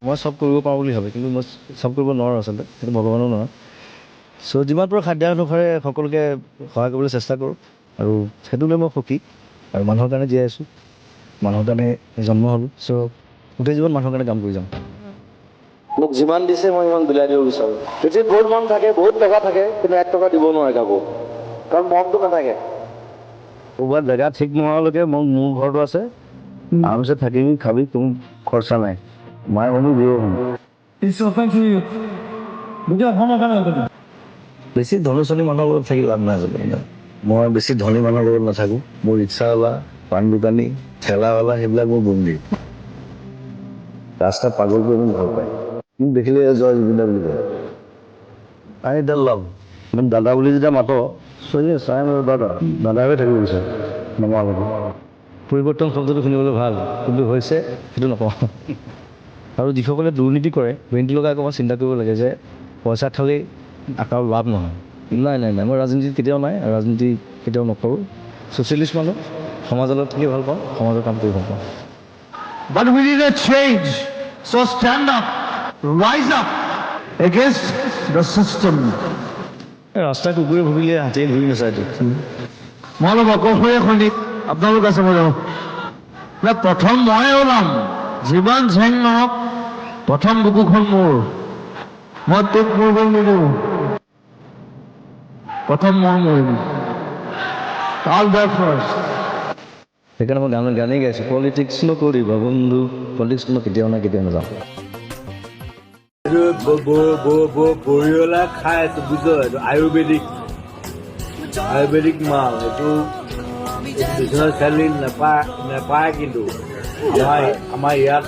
মই চব কৰিব পাৰোঁ বুলি ভাবে, কিন্তু মই চব কৰিব নোৱাৰোঁ আচলতে, সেইটো ভগৱানো নহয়। চ' যিমান পাৰোঁ খাদ্য অনুসাৰে সকলোকে সহায় কৰিবলৈ চেষ্টা কৰোঁ, আৰু সেইটো লৈ মই সুখী। আৰু মানুহৰ কাৰণে জীয়াই আছোঁ, মানুহৰ কাৰণে জন্ম হ'লোঁ। চ' গোটেই জীৱন মানুহৰ কাৰণে কাম কৰি যাম। মোক যিমান দিছে মই ইমান বিলাই দিব বিচাৰোঁ। পৃথিৱীত বহুত মানুহ থাকে, বহুত টকা থাকে, কিন্তু 1 টকা দিব নোৱাৰে কাকো, কাৰণ মনটো নাথাকে। ক'ৰবাত জেগা ঠিক নোহোৱালৈকে মোৰ ঘৰটো আছে, আৰামছে থাকিবি খাবি, কোনো খৰচা নাই। মায়ে মানুহ দিব বেছি ধনী মানুহৰ লগত থাকি লাভ নাই। মই বেছি ধনী মানুহৰ লগত নাথাকোঁ। মোৰ ৰিক্সাৱালা, পাণ দোকানী, ঠেলাৱালা সেইবিলাক মোৰ বন্দী। ৰাস্তাত পাগল কৰি মোক ভাল পায়, মোক দেখিলে জয় জুবিন বুলি কয়। আই দা লাভ মানে দাদা বুলি যেতিয়া মাত চবেই চাই দাদা হৈ থাকিব বিচাৰে নমালৈকে। পৰিৱৰ্তন শব্দটো শুনিবলৈ ভাল, কিন্তু হৈছে সেইটো নকওঁ। আৰু যিসকলে দুৰ্নীতি কৰে ব্ৰেইনটো লগাই অকণমান চিন্তা কৰিব লাগে যে পইচা খালেই আকাৰ লাভ নহয়। নাই মই ৰাজনীতিত কেতিয়াও নাই, আৰু ৰাজনীতি কেতিয়াও নকৰোঁ। ছ'চিয়েলিষ্ট মানুহ, সমাজৰ লগত থাকি ভাল পাওঁ, সমাজৰ কাম কৰি ভাল পাওঁ। But we need a change. So stand up, rise up against the system. ৰাস্তাত কুকুৰে ভুকিলে হাতীয়ে ঘূৰি নাচায়তো। মই অলপ অকলশৰীয়া সৈনিক, আপোনালোক আছে মই যাওঁ। প্ৰথম ময়ে ওলাম, যিমান জেং নহওক, প্ৰথম বুকুখন মোৰ। মই তোক মৰিব নিদিওঁ, প্ৰথম মই মৰিম। All that first. সেইকাৰণে মই গানেই গাইছোঁ, পলিটিক্স নকৰিবা বন্ধু, পলিটিক্স মই কেতিয়াও নাযাওঁ। বৰিয়লা খাই আছো বুজিছ, এইটো আয়ুৰ্বেদিক মাল। এইটো বিশ্বনাথ চাৰিআলিত নাপায় কিন্তু আমাৰ ইয়াত